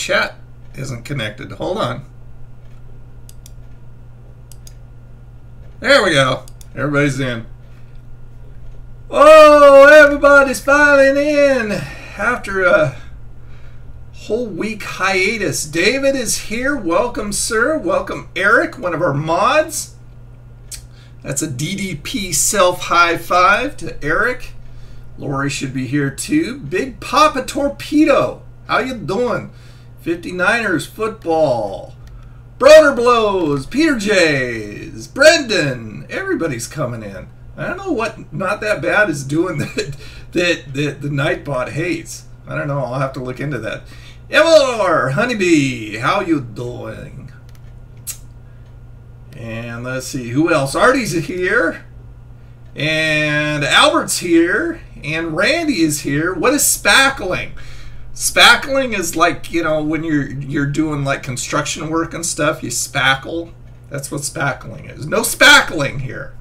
chat isn't connected. Hold on. There we go. Everybody's in. Oh, everybody's filing in after a whole week hiatus. David is here. Welcome, sir. Welcome, Eric, one of our mods. That's a DDP self high five to Eric. Lori should be here too. Big Papa Torpedo. How you doing? 59ers football. Broder Blows. Peter J's. Brendan. Everybody's coming in. I don't know what Not That Bad is doing that the Nightbot hates. I don't know. I'll have to look into that. Emilor, Honeybee, how you doing? And let's see, who else? Artie's here. And Albert's here. And Randy is here. What is spackling? Spackling is like, you know, when you're doing like construction work and stuff, you spackle. That's what spackling is. No spackling here.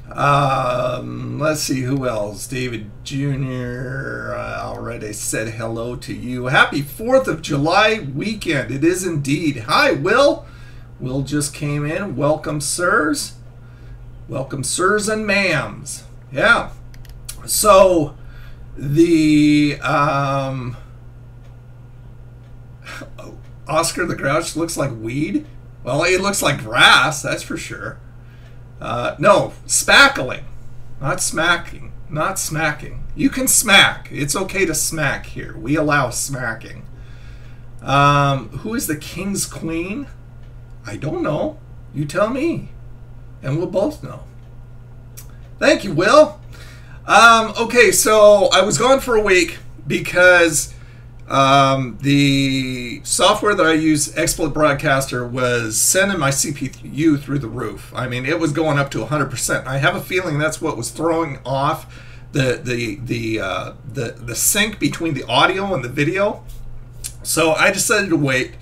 Let's see who else. David Jr. Already said hello to you. Happy 4th of July weekend. It is indeed. Hi, Will. Will just came in. Welcome, sirs. Welcome, sirs and ma'ams. Yeah. So the Oscar the Grouch looks like weed. Well, it looks like grass, that's for sure. No, spackling, not smacking, not smacking. You can smack. It's okay to smack here. We allow smacking. Who is the king's queen? I don't know. You tell me, and we'll both know. Thank you, Will. Okay, so I was gone for a week because the software that I use, Exploit Broadcaster, was sending my CPU through the roof. I mean, it was going up to 100%. I have a feeling that's what was throwing off the sync between the audio and the video. So I decided to wait.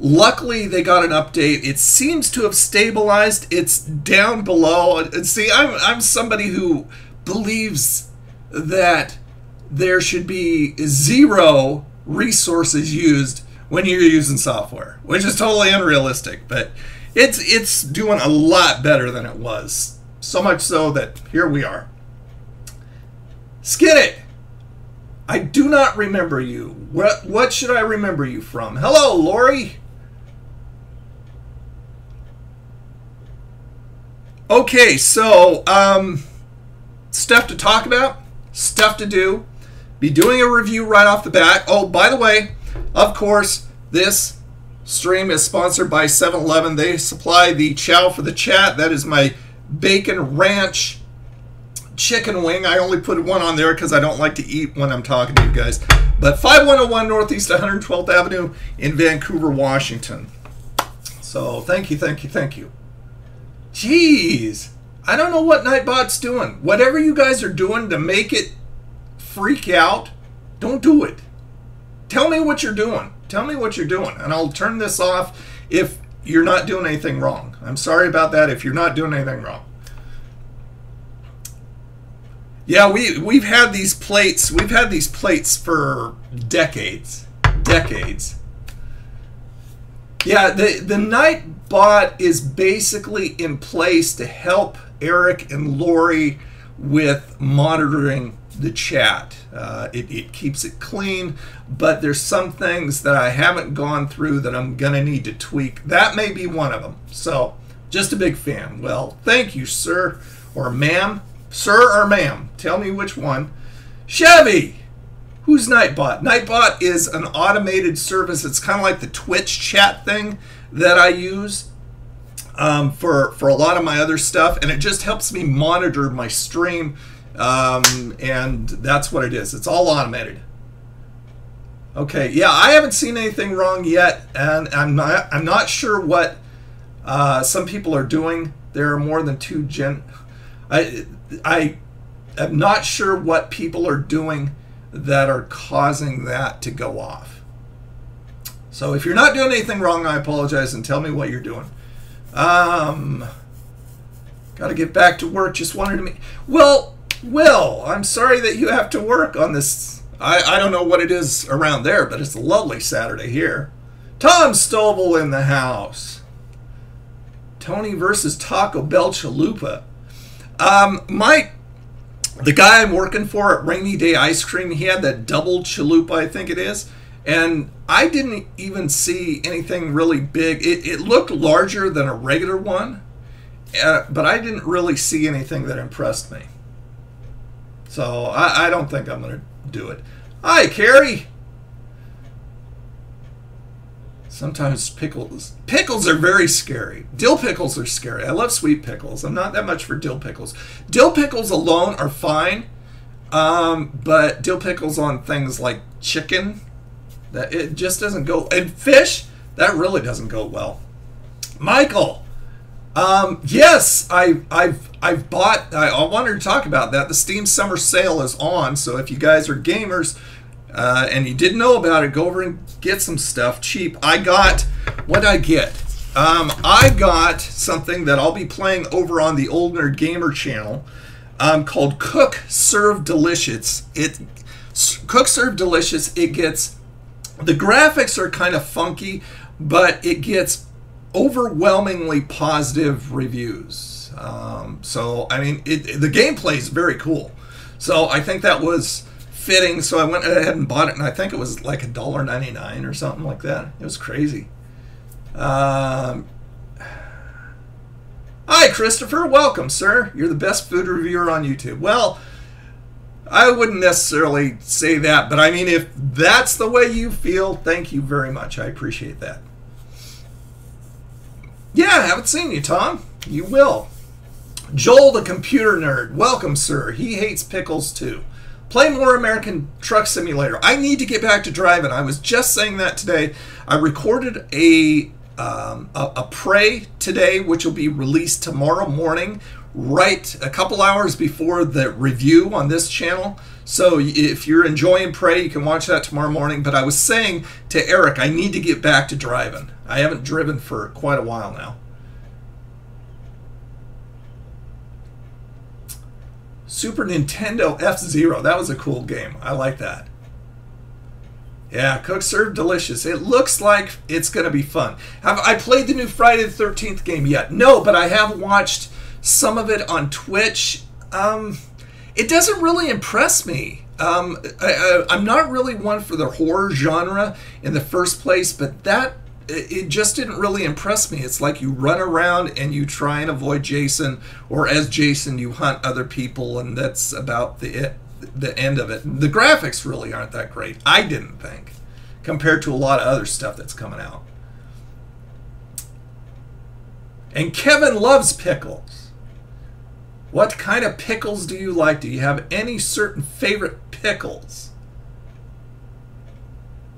Luckily, they got an update. It seems to have stabilized. It's down below. See, I'm somebody who believes that there should be 0 resources used when you're using software, which is totally unrealistic, but it's doing a lot better than it was. So much so that here we are. Skid it! I do not remember you. What should I remember you from? Hello, Lori. Okay, so stuff to talk about, stuff to do. Be doing a review right off the bat. Oh, by the way, of course, this stream is sponsored by 7-Eleven. They supply the chow for the chat. That is my bacon ranch chicken wing. I only put one on there because I don't like to eat when I'm talking to you guys. But 5101 Northeast 112th Avenue in Vancouver, Washington. So thank you, thank you, thank you. Jeez, I don't know what Nightbot's doing. Whatever you guys are doing to make it freak out, don't do it. Tell me what you're doing. Tell me what you're doing, and I'll turn this off if you're not doing anything wrong. I'm sorry about that if you're not doing anything wrong. Yeah, we've had these plates. We've had these plates for decades. Decades. Yeah, the Nightbot is basically in place to help Eric and Lori with monitoring the chat. It keeps it clean, but there's some things that I haven't gone through that I'm gonna need to tweak. That may be one of them. So, just a big fan. Well, thank you, sir or ma'am. Sir or ma'am, tell me which one. Chevy! Who's Nightbot? Nightbot is an automated service. It's kind of like the Twitch chat thing that I use for a lot of my other stuff, and it just helps me monitor my stream, and that's what it is. It's all automated. Okay, yeah, I haven't seen anything wrong yet, and I'm not sure what some people are doing. There are more than 2 I am not sure what people are doing that are causing that to go off. So if you're not doing anything wrong, I apologize, and tell me what you're doing. Got to get back to work. Just wanted to meet. Well, Will, I'm sorry that you have to work on this I don't know what it is around there, but it's a lovely Saturday here. Tom Stovall in the house. Tony versus Taco Bell Chalupa. Mike, the guy I'm working for at Rainy Day Ice Cream, he had that double chalupa, I think it is. And I didn't even see anything really big. It looked larger than a regular one, but I didn't really see anything that impressed me. So I don't think I'm going to do it. Hi, Carrie. Sometimes pickles are very scary. Dill pickles are scary. I love sweet pickles. I'm not that much for dill pickles. Dill pickles alone are fine, but dill pickles on things like chicken, that it just doesn't go. And fish, that really doesn't go well. Michael, yes, I've bought. I wanted to talk about that. The Steam Summer Sale is on, so if you guys are gamers and you didn't know about it, go over and get some stuff cheap. I got, what did I get? I got something that I'll be playing over on the Old Nerd Gamer channel called Cook Serve Delicious. Cook Serve Delicious. It gets, the graphics are kind of funky, but it gets overwhelmingly positive reviews. So I mean, the gameplay is very cool. So I think that was fitting. So I went ahead and bought it, and I think it was like $1.99 or something like that. It was crazy. Hi, Christopher. Welcome, sir. You're the best food reviewer on YouTube. Well, I wouldn't necessarily say that, but I mean, if that's the way you feel, thank you very much. I appreciate that. Yeah, I haven't seen you, Tom. You will. Joel, the computer nerd. Welcome, sir. He hates pickles, too. Play more American Truck Simulator. I need to get back to driving. I was just saying that today. I recorded a Prey today, which will be released tomorrow morning, right a couple hours before the review on this channel. So if you're enjoying Prey, you can watch that tomorrow morning. But I was saying to Eric, I need to get back to driving. I haven't driven for quite a while now. Super Nintendo F-Zero. That was a cool game. I like that. Yeah, Cook Serve Delicious. It looks like it's going to be fun. Have I played the new Friday the 13th game yet? No, but I have watched some of it on Twitch. It doesn't really impress me. I'm not really one for the horror genre in the first place, but it just didn't really impress me. It's like you run around and you try and avoid Jason, or as Jason you hunt other people, and that's about the end of it. The graphics really aren't that great, I didn't think, compared to a lot of other stuff that's coming out. And Kevin loves pickles. What kind of pickles do you like? Do you have any certain favorite pickles?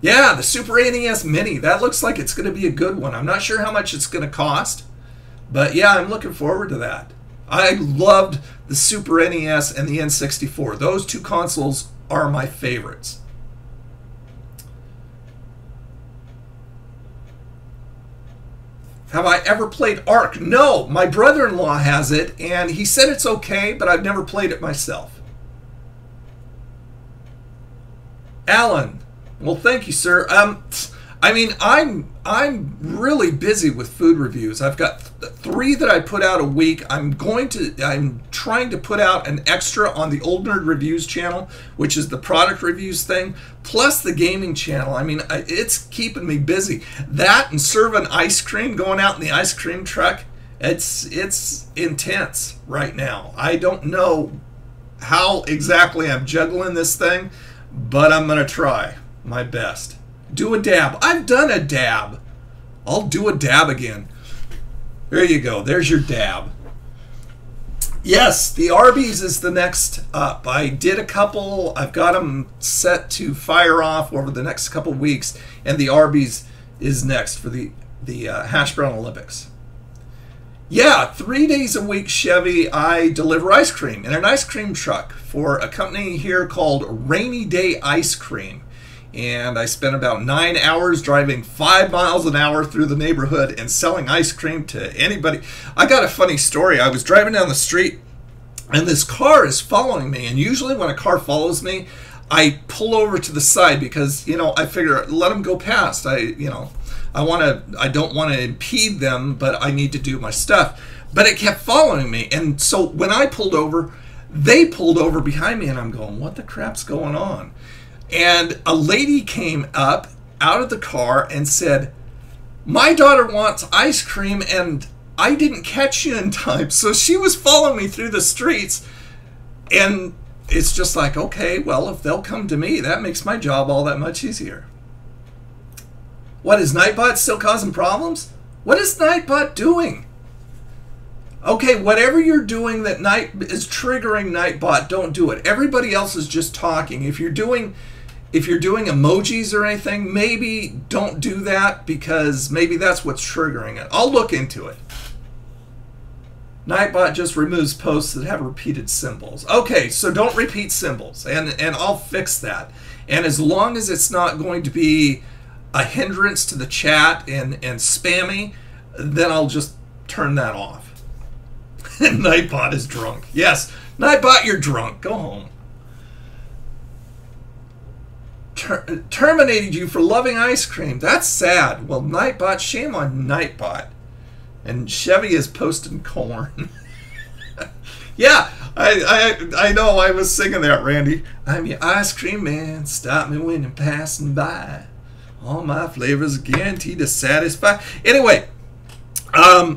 Yeah, the Super NES Mini. That looks like it's going to be a good one. I'm not sure how much it's going to cost, but yeah, I'm looking forward to that. I loved the Super NES and the N64. Those two consoles are my favorites. Have I ever played Ark? No, my brother-in-law has it, and he said it's okay, but I've never played it myself. Alan. Well, thank you, sir. I mean, I'm really busy with food reviews. I've got 3 that I put out a week. I'm trying to put out an extra on the Old Nerd Reviews channel, which is the product reviews thing, plus the gaming channel. I mean, it's keeping me busy. That and serving ice cream, going out in the ice cream truck, it's intense right now. I don't know how exactly I'm juggling this thing, but I'm gonna try my best. Do a dab. I've done a dab. I'll do a dab again. There you go. There's your dab. Yes, the Arby's is the next up. I did a couple. I've got them set to fire off over the next couple weeks, and the Arby's is next for the Hash Brown Olympics. Yeah, 3 days a week, Chevy, I deliver ice cream in an ice cream truck for a company here called Rainy Day Ice Cream. And I spent about 9 hours driving 5 miles an hour through the neighborhood and selling ice cream to anybody. I got a funny story. I was driving down the street and this car is following me. And usually when a car follows me, I pull over to the side because, you know, I figure let them go past. I don't want to impede them, but I need to do my stuff. But it kept following me. And so when I pulled over, they pulled over behind me, and I'm going, what the crap's going on? And a lady came up out of the car and said, my daughter wants ice cream, and I didn't catch you in time. So she was following me through the streets, and it's just like, okay, well, if they'll come to me, that makes my job all that much easier. What, is Nightbot still causing problems? What is Nightbot doing? Okay, whatever you're doing that is triggering Nightbot, don't do it. Everybody else is just talking. If you're doing emojis or anything, maybe don't do that, because maybe that's what's triggering it. I'll look into it. Nightbot just removes posts that have repeated symbols. Okay, so don't repeat symbols, and I'll fix that. And as long as it's not going to be a hindrance to the chat and spammy, then I'll just turn that off. Nightbot is drunk. Yes, Nightbot, you're drunk. Go home. Terminated you for loving ice cream. That's sad. Well, Nightbot, shame on Nightbot. And Chevy is posting corn. Yeah, I know. I was singing that, Randy. I'm your ice cream man. Stop me when you're passing by. All my flavors guaranteed to satisfy. Anyway,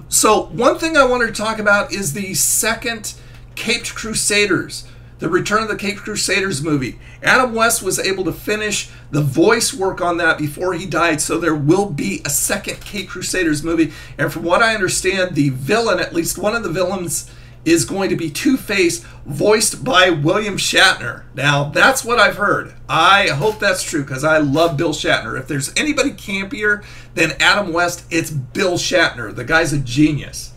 so one thing I wanted to talk about is the second Caped Crusaders, the Return of the Caped Crusaders movie. Adam West was able to finish the voice work on that before he died, so there will be a second Caped Crusaders movie. And from what I understand, the villain, at least one of the villains, is going to be Two-Face, voiced by William Shatner. Now, that's what I've heard. I hope that's true, because I love Bill Shatner. If there's anybody campier than Adam West, it's Bill Shatner. The guy's a genius.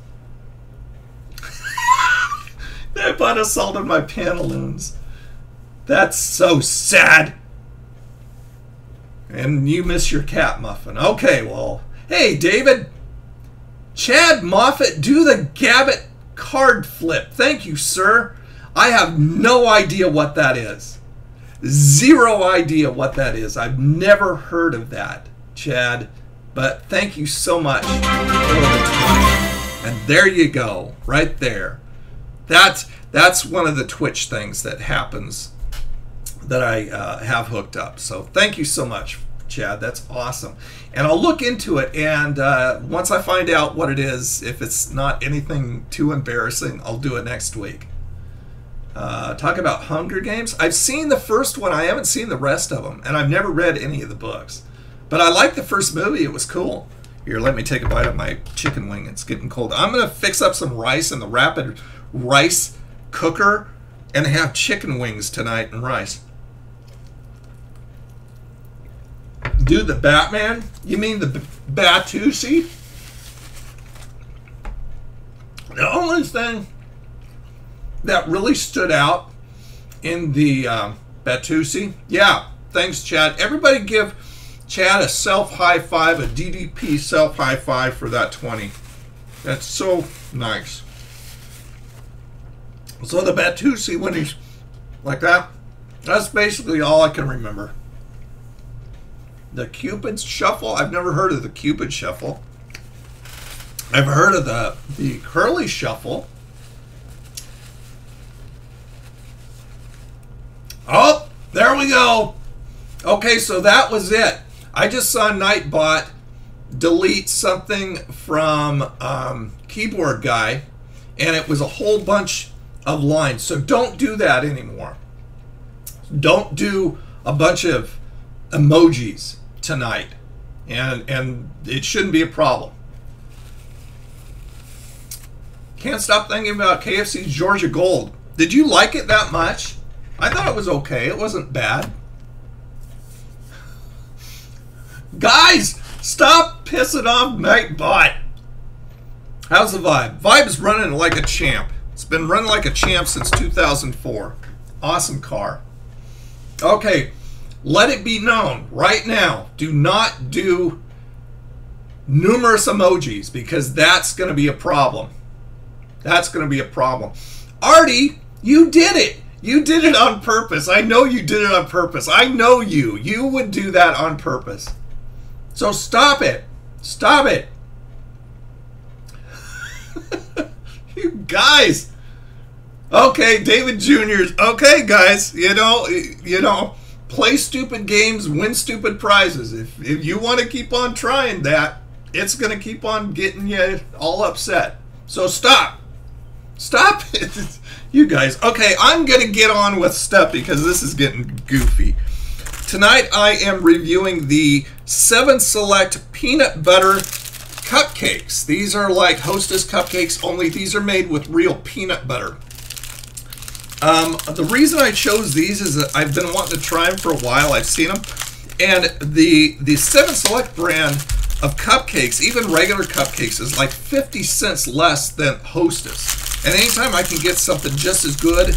That bought assaulted my pantaloons. That's so sad. And you miss your cat muffin. Okay, well, hey, David. Chad Moffat, do the Gabbett card flip. Thank you, sir. I have no idea what that is. Zero idea what that is. I've never heard of that, Chad. But thank you so much. And there you go, right there. That's one of the Twitch things that happens that I have hooked up. So thank you so much, Chad. That's awesome. And I'll look into it, and once I find out what it is, if it's not anything too embarrassing, I'll do it next week. Talk about Hunger Games. I've seen the first one. I haven't seen the rest of them, and I've never read any of the books. But I liked the first movie. It was cool. Here, let me take a bite of my chicken wing. It's getting cold. I'm going to fix up some rice in the rapid rice cooker and have chicken wings tonight and rice. Do the Batman? You mean the Batusi? The only thing that really stood out in the Batusi, yeah, thanks, Chad. Everybody give Chad a self-high five, a DDP self-high five for that 20. That's so nice. So the Batusi, when he's like that, that's basically all I can remember. The Cupid's Shuffle? I've never heard of the Cupid Shuffle. I've heard of the Curly Shuffle. Oh, there we go. Okay, so that was it. I just saw Nightbot delete something from Keyboard Guy, and it was a whole bunch of lines. So don't do that anymore. Don't do a bunch of emojis tonight, and it shouldn't be a problem. Can't stop thinking about KFC's Georgia Gold. Did you like it that much? I thought it was okay. It wasn't bad. Guys, stop pissing off Nightbot. How's the vibe? Vibe is running like a champ. It's been running like a champ since 2004. Awesome car. Okay, let it be known right now, do not do numerous emojis, because that's going to be a problem. That's going to be a problem. Artie, you did it. You did it on purpose. I know you did it on purpose. I know you. You would do that on purpose. So stop it. Stop it. You guys. Okay, David Jr.'s. Okay, guys. You know, play stupid games, win stupid prizes. If you want to keep on trying that, it's going to keep on getting you all upset. So stop. Stop it. You guys. Okay, I'm going to get on with stuff because this is getting goofy. Tonight I am reviewing the 7 Select Peanut Butter Cupcakes. These are like Hostess cupcakes, only these are made with real peanut butter. The reason I chose these is that I've been wanting to try them for a while. I've seen them. And the 7 Select brand of cupcakes, even regular cupcakes, is like 50 cents less than Hostess. And anytime I can get something just as good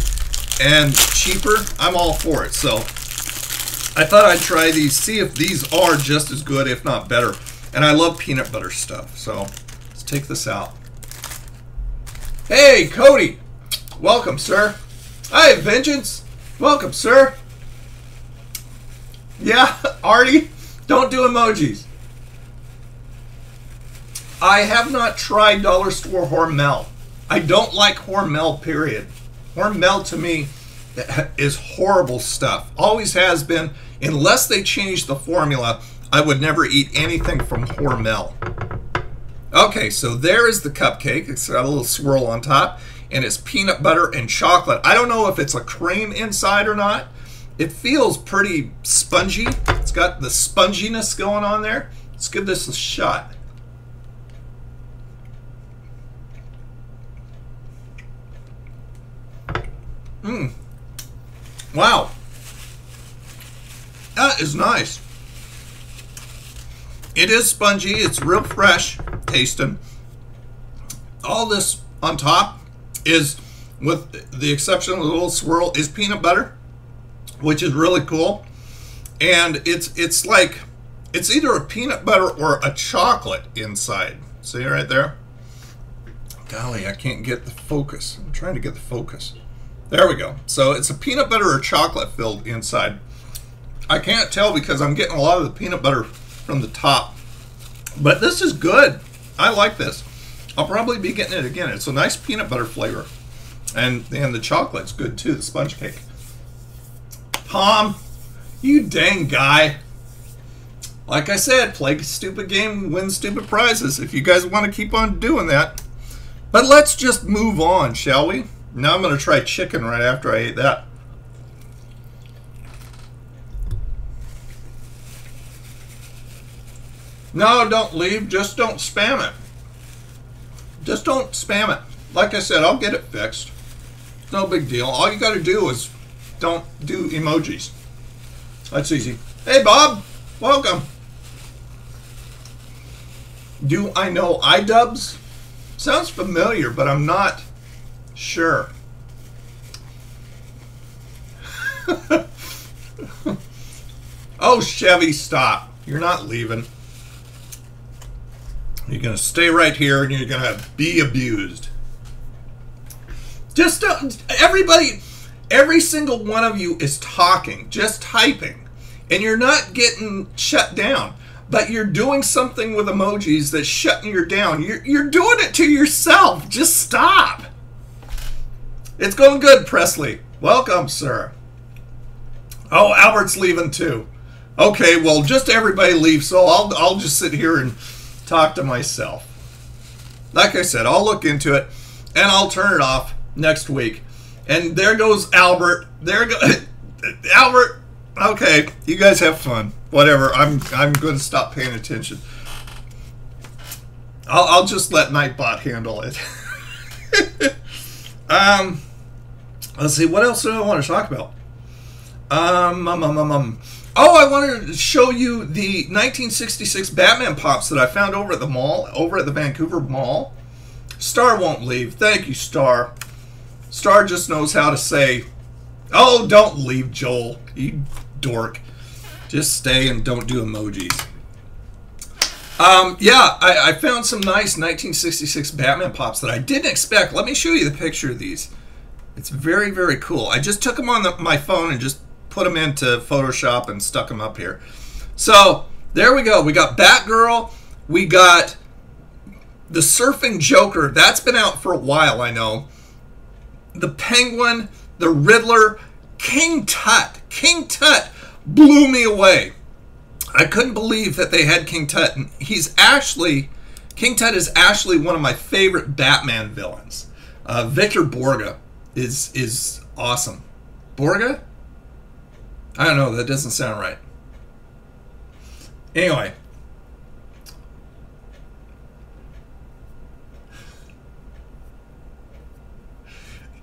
and cheaper, I'm all for it. So I thought I'd try these, see if these are just as good, if not better. And I love peanut butter stuff. So let's take this out. Hey, Cody. Welcome, sir. Hi, Vengeance. Welcome, sir. Yeah, Artie, don't do emojis. I have not tried Dollar Store Hormel. I don't like Hormel, period. Hormel to me is horrible stuff. Always has been. Unless they change the formula, I would never eat anything from Hormel. Okay, so there is the cupcake. It's got a little swirl on top, and it's peanut butter and chocolate. I don't know if it's a cream inside or not. It feels pretty spongy. It's got the sponginess going on there. Let's give this a shot. Wow. That is nice. It is spongy. It's real fresh tasting. All this on top is, with the exception of the little swirl, is peanut butter, which is really cool. And it's like, it's either a peanut butter or a chocolate inside. See right there? Golly, I can't get the focus. I'm trying to get the focus. There we go. So it's a peanut butter or chocolate filled inside. I can't tell because I'm getting a lot of the peanut butter from the top. But this is good. I like this. I'll probably be getting it again. It's a nice peanut butter flavor. And the chocolate's good too, the sponge cake. Tom, you dang guy. Like I said, play a stupid game, win stupid prizes if you guys want to keep on doing that. But let's just move on, shall we? Now I'm going to try chicken right after I ate that. No, don't leave. Just don't spam it. Just don't spam it. Like I said, I'll get it fixed. No big deal. All you got to do is don't do emojis. That's easy. Hey, Bob. Welcome. Do I know iDubbbz? Sounds familiar, but I'm not sure. Oh, Chevy, stop. You're not leaving. You're going to stay right here and you're going to be abused. Just everybody, every single one of you is talking, just typing, and you're not getting shut down. But you're doing something with emojis that's shutting you down. You're doing it to yourself. Just stop. It's going good, Presley. Welcome, sir. Oh, Albert's leaving too. Okay, well, just everybody leave, so I'll just sit here and talk to myself. Like I said, I'll look into it, and I'll turn it off next week. And there goes Albert. There goes Albert. Okay, you guys have fun. Whatever. I'm going to stop paying attention. I'll just let Nightbot handle it. Let's see. What else do I want to talk about? Oh, I wanted to show you the 1966 Batman Pops that I found over at the mall, over at the Vancouver Mall. Star won't leave. Thank you, Star. Star just knows how to say, oh, don't leave, Joel. You dork. Just stay and don't do emojis. Yeah, I found some nice 1966 Batman Pops that I didn't expect. Let me show you the picture of these. It's very, very cool. I just took them on my phone and just put them into Photoshop and stuck them up here. So there we go. We got Batgirl. We got the Surfing Joker. That's been out for a while, I know. The Penguin, the Riddler, King Tut. King Tut blew me away. I couldn't believe that they had King Tut. And King Tut is actually one of my favorite Batman villains. Victor Borga is awesome. Borga? I don't know. That doesn't sound right. Anyway.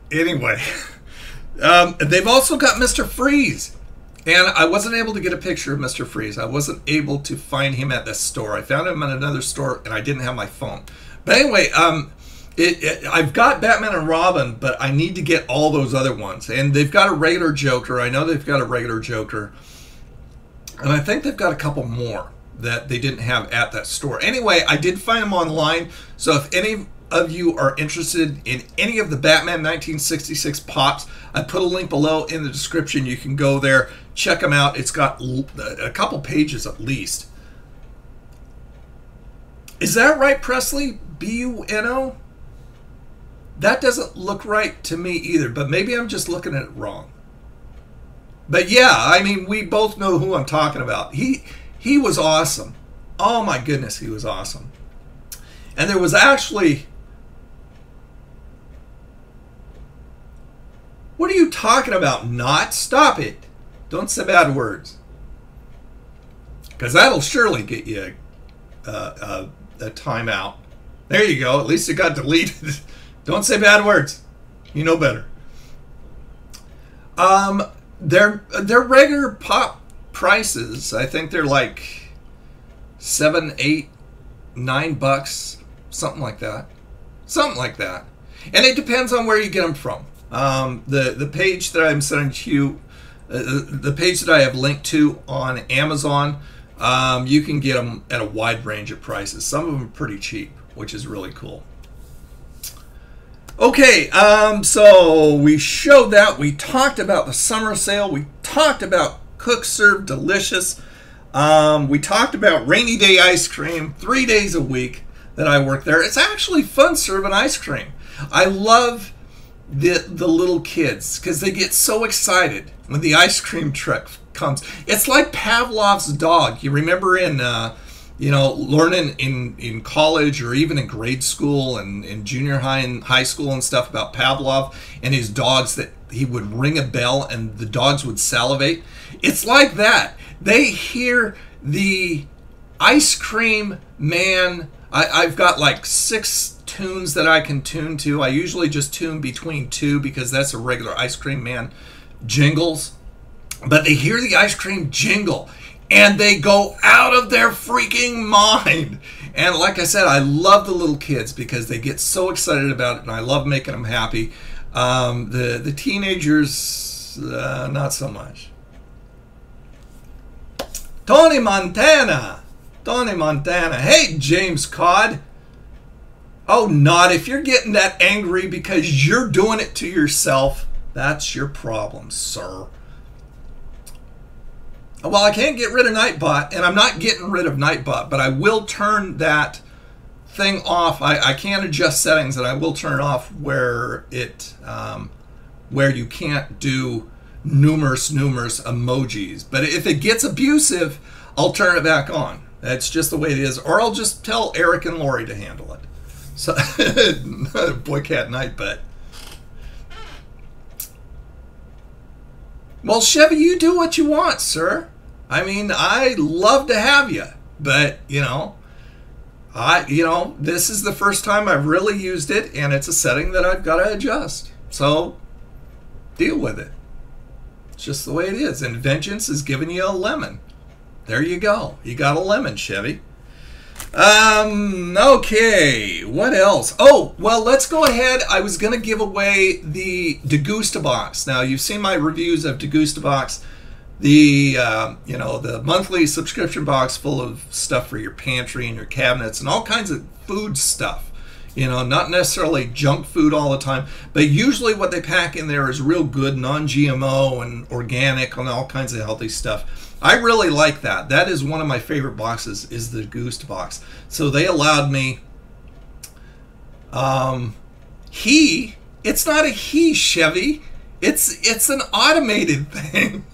They've also got Mr. Freeze. And I wasn't able to get a picture of Mr. Freeze. I wasn't able to find him at this store. I found him at another store, and I didn't have my phone. But anyway, I've got Batman and Robin, but I need to get all those other ones. And they've got a regular Joker. I know they've got a regular Joker. And I think they've got a couple more that they didn't have at that store. Anyway, I did find them online. So if any of you are interested in any of the Batman 1966 pops, I put a link below in the description. You can go there, check them out. It's got a couple pages at least. Is that right, Presley? B-U-N-O? That doesn't look right to me either, but maybe I'm just looking at it wrong. But yeah, I mean, we both know who I'm talking about. He was awesome. Oh my goodness, he was awesome. And there was actually... What are you talking about? Not? Stop it. Don't say bad words. Because that'll surely get you a timeout. There you go. At least it got deleted. Don't say bad words. You know better. Their regular pop prices, I think they're like $7, $8, $9, something like that. Something like that. And it depends on where you get them from. The page that I'm sending to you, the page that I have linked to on Amazon, you can get them at a wide range of prices. Some of them are pretty cheap, which is really cool. Okay, so we showed that. We talked about the summer sale. We talked about Cook Serve Delicious. We talked about rainy day ice cream 3 days a week that I work there. It's actually fun serving ice cream. I love the little kids because they get so excited when the ice cream truck comes. It's like Pavlov's dog. You remember in learning in college or even in grade school and in junior high and high school and stuff about Pavlov and his dogs, that he would ring a bell and the dogs would salivate. It's like that. They hear the ice cream man. I've got like 6 tunes that I can tune to. I usually just tune between 2 because that's a regular ice cream man jingles. But they hear the ice cream jingle and they go out of their freaking mind. And like I said, I love the little kids because they get so excited about it and I love making them happy. The teenagers, not so much. Tony Montana. Tony Montana. Hey, James Cod. Oh, not if you're getting that angry because you're doing it to yourself. That's your problem, sir. Well, I can't get rid of Nightbot, and I'm not getting rid of Nightbot, but I will turn that thing off. I can adjust settings, and I will turn it off where it, where you can't do numerous emojis. But if it gets abusive, I'll turn it back on. That's just the way it is. Or I'll just tell Eric and Lori to handle it. So, Boy Cat Night, but. Well, Chevy, you do what you want, sir. I mean, I love to have you, but this is the first time I've really used it, and it's a setting that I've got to adjust. So, deal with it. It's just the way it is. And Vengeance is giving you a lemon. There you go. You got a lemon, Chevy. Okay, what else? Oh, well, let's go ahead. I was going to give away the Degustabox. Now, you've seen my reviews of Degustabox, the the monthly subscription box full of stuff for your pantry and your cabinets and all kinds of food stuff. You know, not necessarily junk food all the time, but usually what they pack in there is real good, non-GMO and organic and all kinds of healthy stuff. I really like that. That is one of my favorite boxes, is the Gusta Box. So they allowed me, it's not a Chevy, it's an automated thing.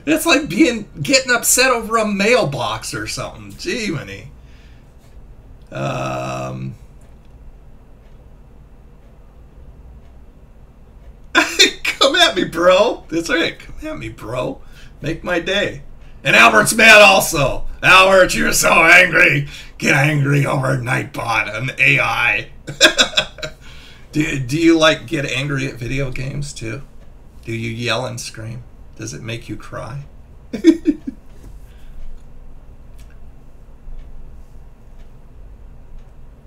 It's like getting upset over a mailbox or something. Gee, many. Come at me, bro. That's right. Come at me, bro. Make my day. And Albert's mad also. Albert, you're so angry. Get angry over Nightbot and AI. Do you like get angry at video games too? Do you yell and scream? Does it make you cry?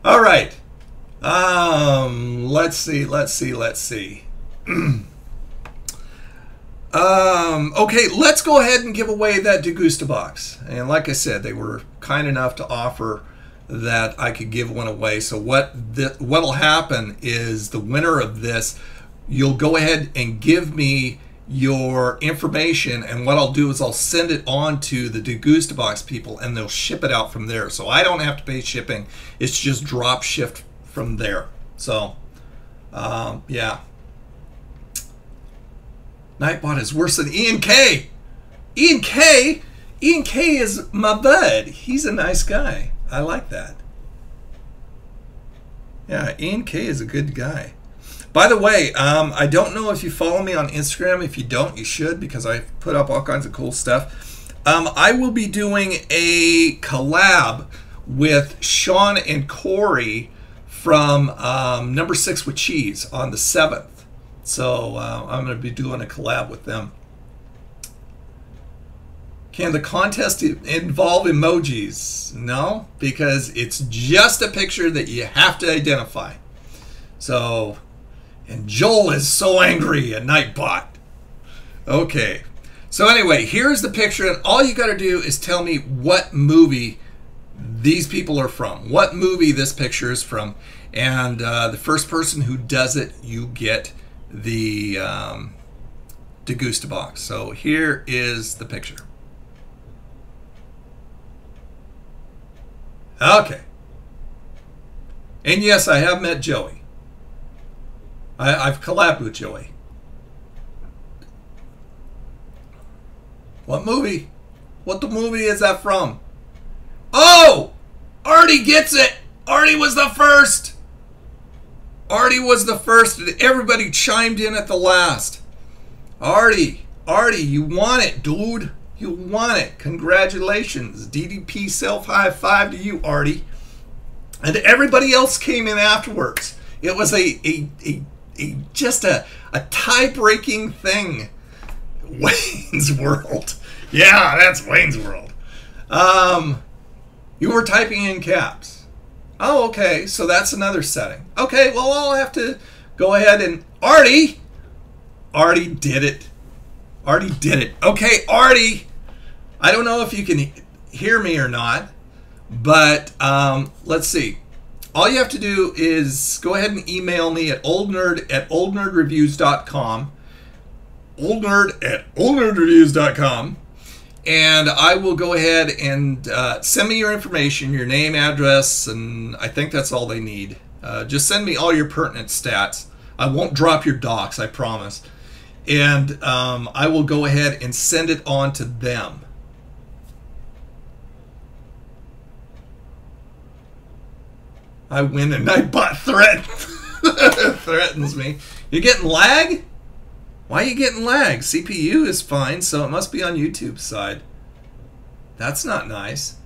All right. Let's see. Okay, let's go ahead and give away that Degustabox. And like I said, they were kind enough to offer that I could give one away. So what'll happen is the winner of this, you'll go ahead and give me your information, and what I'll do is I'll send it on to the Degustabox people, and they'll ship it out from there. So I don't have to pay shipping. It's just drop shipped from there. So, yeah. Nightbot is worse than Ian K. Ian K is my bud. He's a nice guy. I like that. Yeah, Ian K is a good guy. By the way, I don't know if you follow me on Instagram. If you don't, you should, because I put up all kinds of cool stuff. I will be doing a collab with Sean and Corey from Number 6 with Cheese on the 7th. So I'm going to be doing a collab with them. Can the contest involve emojis? No, because it's just a picture that you have to identify. So, and Joel is so angry at Nightbot. Okay. So anyway, here's the picture, and all you got to do is tell me what movie these people are from. What movie this picture is from. And the first person who does it, you get the Degustabox. So here is the picture. Okay. And yes, I have met Joey. I've collabed with Joey. What movie? What the movie is that from? Oh! Artie gets it! Artie was the first! Artie was the first, and everybody chimed in at the last. Artie, you want it, dude. You want it. Congratulations. DDP self high five to you, Artie. And everybody else came in afterwards. It was just a tie-breaking thing. Wayne's World. Yeah, that's Wayne's World. You were typing in caps. Oh, okay. So that's another setting. Okay, well, I'll have to go ahead and... Artie did it. Artie did it. Okay, Artie. I don't know if you can hear me or not, but let's see. All you have to do is go ahead and email me at oldnerd@oldnerdreviews.com. oldnerd@oldnerdreviews.com. And I will go ahead and send me your information, your name, address, and I think that's all they need. Just send me all your pertinent stats. I won't drop your docs, I promise. And I will go ahead and send it on to them. I win and Nightbot threatens me. You're getting lag? Why are you getting lag? CPU is fine, so it must be on YouTube's side. That's not nice.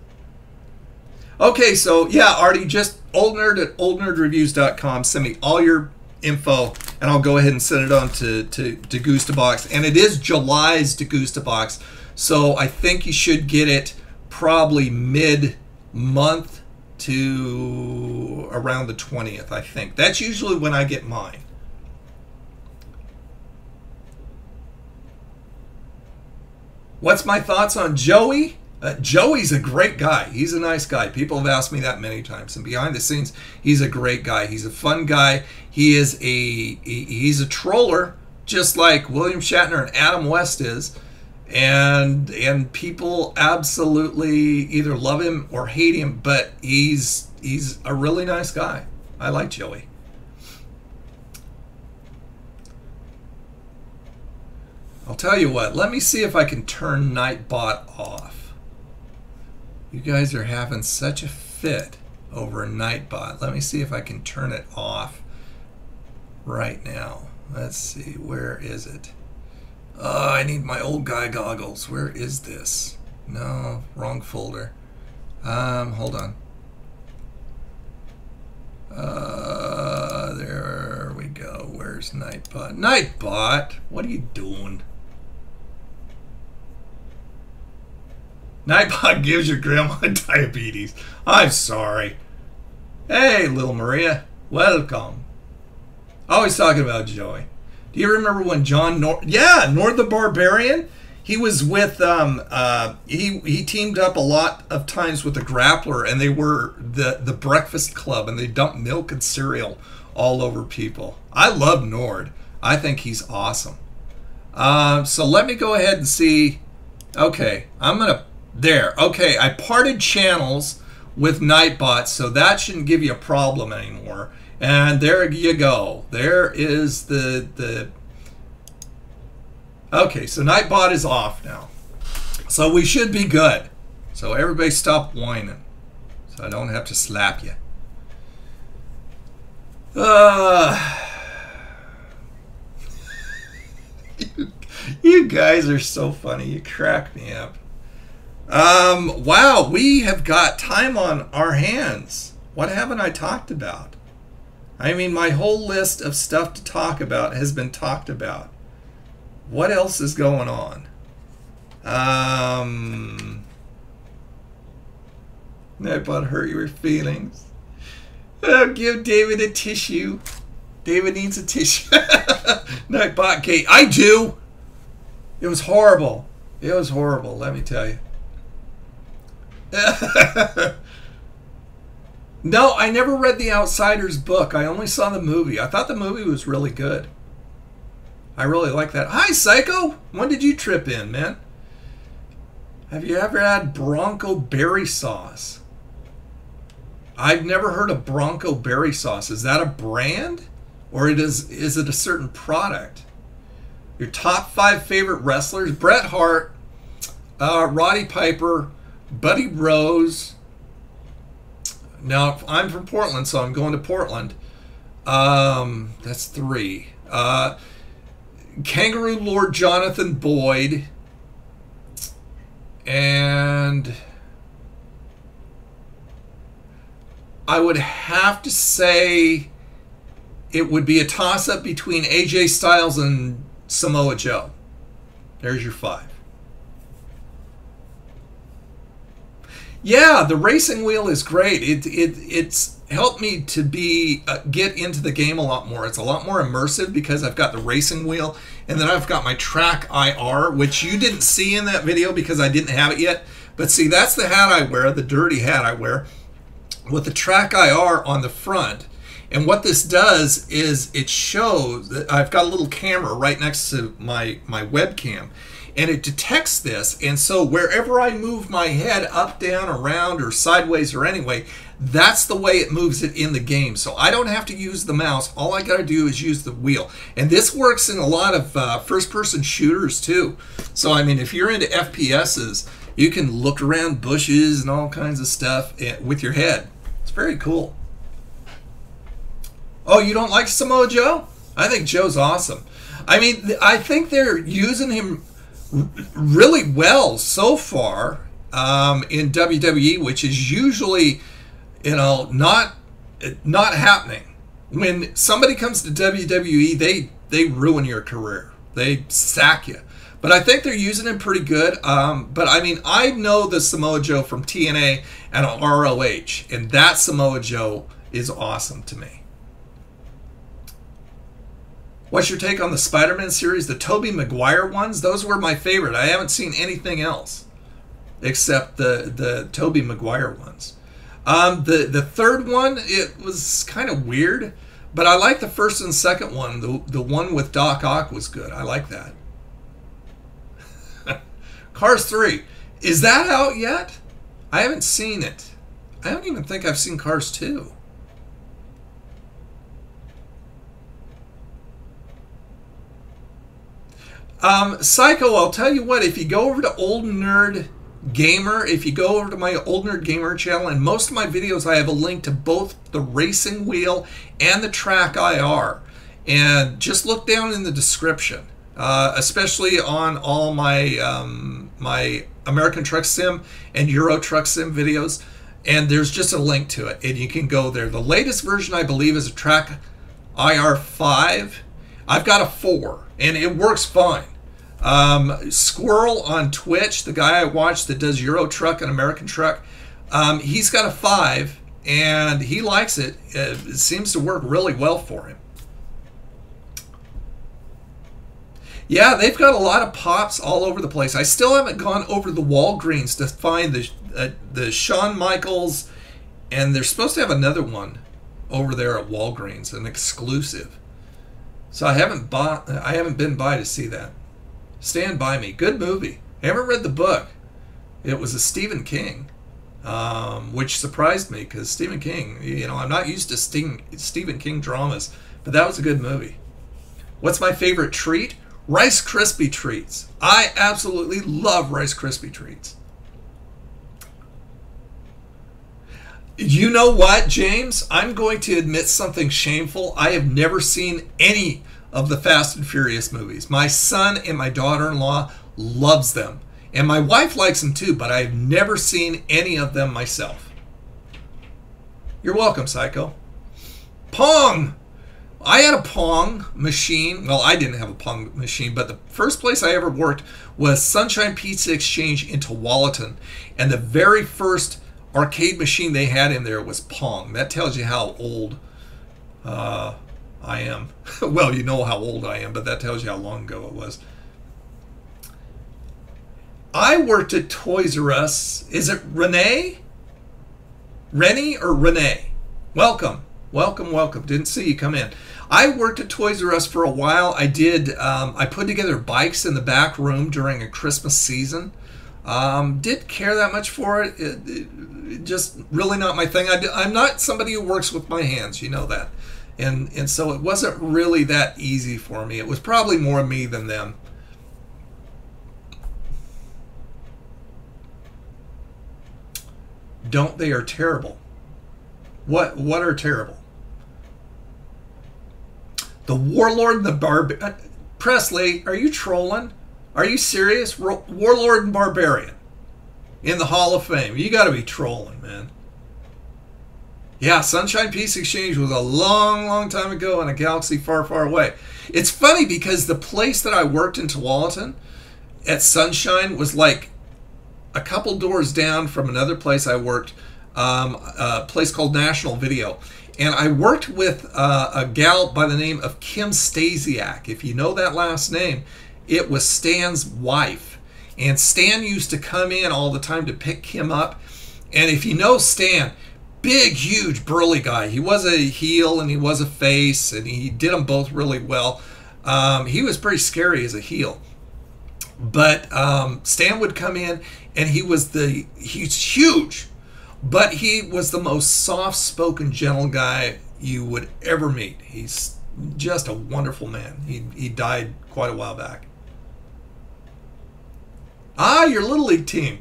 Okay, so yeah, Artie, just oldnerd@oldnerdreviews.com. Send me all your info, and I'll go ahead and send it on to Degustabox. And it is July's Degustabox, so I think you should get it probably mid-month to around the 20th, I think. That's usually when I get mine. What's my thoughts on Joey? Joey's a great guy. He's a nice guy. People have asked me that many times. And behind the scenes, he's a great guy. He's a fun guy. He's a troller, just like William Shatner and Adam West is. And people absolutely either love him or hate him, but he's a really nice guy. I like Joey. I'll tell you what, let me see if I can turn Nightbot off. You guys are having such a fit over Nightbot. Let me see if I can turn it off right now. Let's see, where is it? Oh, I need my old guy goggles. Where is this? No, wrong folder. Hold on. There we go. Where's Nightbot? Nightbot, what are you doing? Nightbot gives your grandma diabetes. I'm sorry. Hey, little Maria. Welcome. Always talking about Joey. Do you remember when John Nord the Barbarian? He was with, he teamed up a lot of times with the Grappler, and they were the Breakfast Club, and they dumped milk and cereal all over people. I love Nord. I think he's awesome. So let me go ahead and see. Okay, I'm going to, there. Okay, I parted channels with Nightbot, so that shouldn't give you a problem anymore. And there you go. There is the okay, so Nightbot is off now. So we should be good. So everybody stop whining, so I don't have to slap you. You guys are so funny. You crack me up. Wow, we have got time on our hands. What haven't I talked about? I mean, my whole list of stuff to talk about has been talked about. What else is going on? Nightbot hurt your feelings. Oh, give David a tissue. David needs a tissue. Nightbot Kate. I do. It was horrible. It was horrible, let me tell you. No, I never read The Outsider's book. I only saw the movie. I thought the movie was really good. I really like that. Hi, Psycho! When did you trip in, man? Have you ever had Bronco Berry Sauce? I've never heard of Bronco Berry Sauce. Is that a brand? Or is it a certain product? Your top 5 favorite wrestlers? Bret Hart, Roddy Piper, Buddy Rose. Now, I'm from Portland, so I'm going to Portland. That's 3. Kangaroo Lord Jonathan Boyd. And I would have to say it would be a toss-up between AJ Styles and Samoa Joe. There's your 5. Yeah, the racing wheel is great. It's helped me to get into the game a lot more. It's a lot more immersive because I've got the racing wheel, and then I've got my track IR, which you didn't see in that video because I didn't have it yet. But see, that's the hat I wear, the dirty hat I wear, with the track IR on the front. And what this does is it shows that I've got a little camera right next to my webcam, and it detects this. And so wherever I move my head up, down, around, or sideways, or anyway, that's the way it moves it in the game. So I don't have to use the mouse. All I got to do is use the wheel. And this works in a lot of first-person shooters too. So I mean, if you're into FPSs, you can look around bushes and all kinds of stuff with your head. It's very cool. Oh, you don't like Samoa Joe? I think Joe's awesome. I mean, I think they're using him really well so far in WWE, which is usually, you know, not happening. When somebody comes to WWE, they ruin your career. They sack you. But I think they're using him pretty good. But I mean, I know the Samoa Joe from TNA and ROH, and that Samoa Joe is awesome to me. What's your take on the Spider-Man series? The Tobey Maguire ones? Those were my favorite. I haven't seen anything else. except the Tobey Maguire ones. The third one, it was kind of weird, but I like the first and second one. The one with Doc Ock was good. I like that. Cars 3. Is that out yet? I haven't seen it. I don't even think I've seen Cars 2. Psycho, I'll tell you what, if you go over to Old Nerd Gamer, if you go over to my Old Nerd Gamer channel, and most of my videos, I have a link to both the racing wheel and the track IR. And just look down in the description, especially on all my my American Truck Sim and Euro Truck Sim videos. And there's just a link to it, and you can go there. The latest version, I believe, is a track IR 5. I've got a 4, and it works fine. Squirrel on Twitch, the guy I watch that does Euro Truck and American Truck, he's got a 5, and he likes it. It seems to work really well for him. Yeah, they've got a lot of pops all over the place. I still haven't gone over the Walgreens to find the Shawn Michaels, and they're supposed to have another one over there at Walgreens, an exclusive. So I haven't been by to see that. Stand By Me, good movie. I haven't read the book. It was a Stephen King, which surprised me because Stephen King, you know, I'm not used to Stephen King dramas, but that was a good movie. What's my favorite treat? Rice Krispie treats. I absolutely love Rice Krispie treats. You know what, James? I'm going to admit something shameful. I have never seen any of the Fast and Furious movies. My son and my daughter-in-law loves them. And my wife likes them too, but I've never seen any of them myself. You're welcome, Psycho. Pong! I had a Pong machine. Well, I didn't have a Pong machine, but the first place I ever worked was Sunshine Pizza Exchange in Tualatin. And the very first arcade machine they had in there was Pong. That tells you how old I am. Well, you know how old I am, but that tells you how long ago it was. I worked at Toys R Us. Is it Renee? Rennie or Renee? Welcome. Welcome, welcome. Didn't see you come in. I worked at Toys R Us for a while. I did. I put together bikes in the back room during a Christmas season. Didn't care that much for it. It just really not my thing. I'm not somebody who works with my hands. You know that. And so it wasn't really that easy for me. It was probably more me than them. Don't they are terrible. What are terrible? The Warlord and the Barbarian. Presley, are you trolling? Are you serious? Warlord and Barbarian in the Hall of Fame. You got to be trolling, man. Yeah, Sunshine Peace Exchange was a long, long time ago in a galaxy far, far away. It's funny because the place that I worked in Tualatin at Sunshine was like a couple doors down from another place I worked, a place called National Video. And I worked with a gal by the name of Kim Stasiak. If you know that last name, it was Stan's wife. And Stan used to come in all the time to pick Kim up. And if you know Stan, big, huge, burly guy. He was a heel and he was a face, and he did them both really well. He was pretty scary as a heel. But Stan would come in, and he's huge, but he was the most soft-spoken, gentle guy you would ever meet. He's just a wonderful man. He died quite a while back. Ah, your Little League team.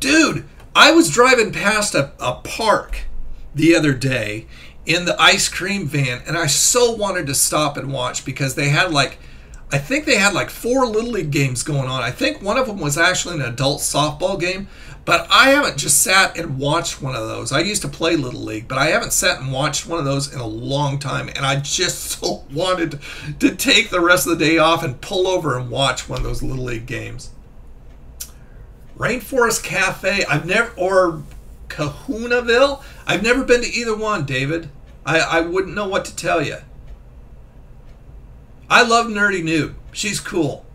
Dude, I was driving past a park the other day in the ice cream van, and I so wanted to stop and watch because they had I think they had 4 Little League games going on. I think one of them was actually an adult softball game, but I haven't just sat and watched one of those. I used to play Little League, but I haven't sat and watched one of those in a long time, and I just so wanted to take the rest of the day off and pull over and watch one of those Little League games. Rainforest Cafe, or Kahunaville, I've never been to either one, David. I wouldn't know what to tell you. I love Nerdy Noob. She's cool.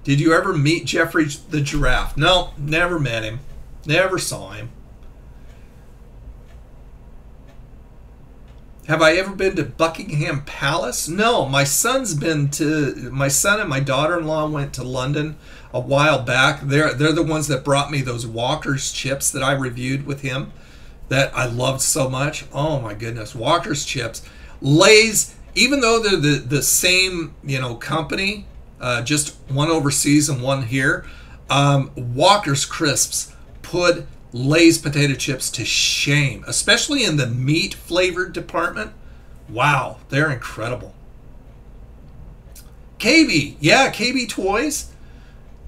Did you ever meet Jeffrey the Giraffe? No, never met him. Never saw him. Have I ever been to Buckingham Palace? No, my son and my daughter-in-law went to London a while back. They're the ones that brought me those Walker's chips that I reviewed with him that I loved so much. Oh my goodness, Walker's chips. Lay's, even though they're the same, company, just one overseas and one here, Walker's crisps put Lay's potato chips to shame, especially in the meat flavored department. Wow, they're incredible. KB, yeah, KB Toys.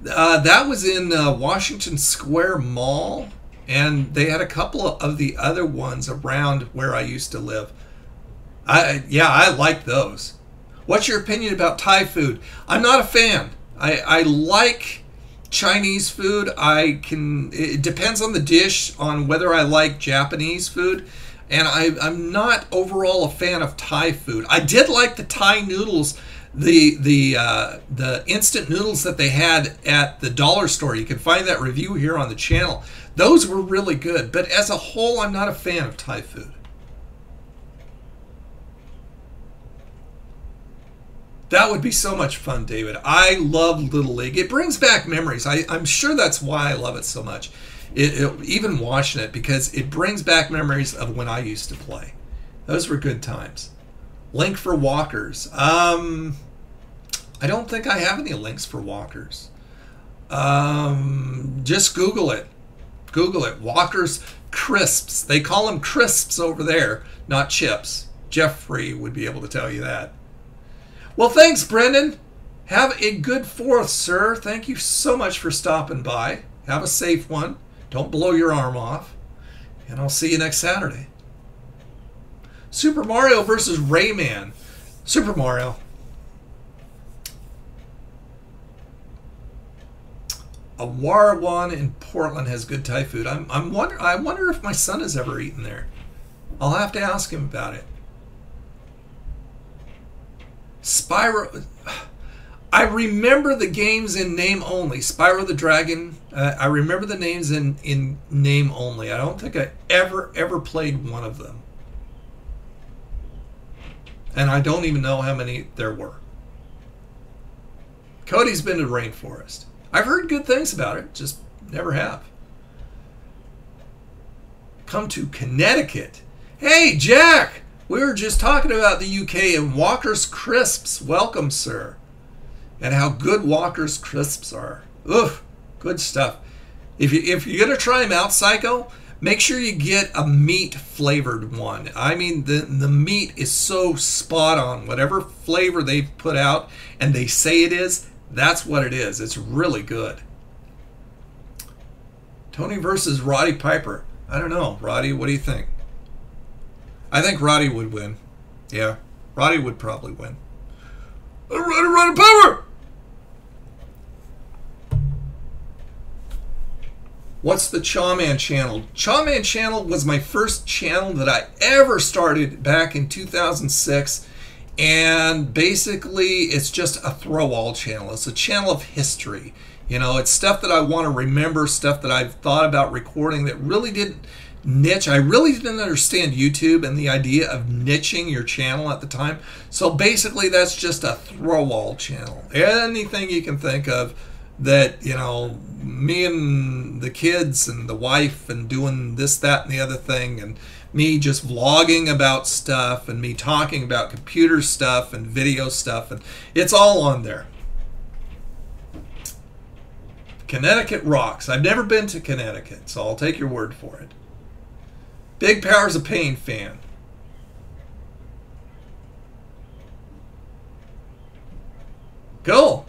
That was in Washington Square Mall, and they had a couple of the other ones around where I used to live. I like those. What's your opinion about Thai food? I'm not a fan. I like Chinese food. It depends on the dish, on whether I like Japanese food, and I'm not overall a fan of Thai food. I did like the Thai noodles, the instant noodles that they had at the dollar store. You can find that review here on the channel. Those were really good, but as a whole, I'm not a fan of Thai food. That would be so much fun, David. I love Little League. It brings back memories. I'm sure that's why I love it so much. Even watching it, because it brings back memories of when I used to play. Those were good times. Link for Walkers. I don't think I have any links for Walkers. Just Google it. Google it. Walkers crisps. They call them crisps over there, not chips. Jeffrey would be able to tell you that. Well, thanks, Brendan. Have a good 4th, sir. Thank you so much for stopping by. Have a safe one. Don't blow your arm off. And I'll see you next Saturday. Super Mario versus Rayman. Super Mario. A Warwan in Portland has good Thai food. I wonder if my son has ever eaten there. I'll have to ask him about it. Spyro, I remember the games in name only. Spyro the Dragon, I remember the names in name only. I don't think I ever played one of them. And I don't even know how many there were. Cody's been to Rainforest. I've heard good things about it, just never have. Come to Connecticut. Hey, Jack! We were just talking about the UK and Walker's Crisps. Welcome, sir. And how good Walker's Crisps are. Oof, good stuff. If you're going to try them out, Psycho, make sure you get a meat-flavored one. I mean, the meat is so spot on. Whatever flavor they've put out and they say it is, that's what it is. It's really good. Tony versus Roddy Piper. I don't know. Roddy, what do you think? I think Roddy would win. Yeah, Roddy would probably win. Roddy Piper! What's the Chawman channel? Chawman channel was my first channel that I ever started back in 2006. And basically, it's just a throw-all channel. It's a channel of history. It's stuff that I want to remember, stuff that I've thought about recording that really didn't niche. I really didn't understand YouTube and the idea of niching your channel at the time. So basically, that's just a throw-all channel. Anything you can think of that, me and the kids and the wife and doing this, that, and the other thing, and me just vlogging about stuff, and me talking about computer stuff and video stuff, and it's all on there. Connecticut rocks. I've never been to Connecticut, so I'll take your word for it. Big Powers of Pain fan. Cool.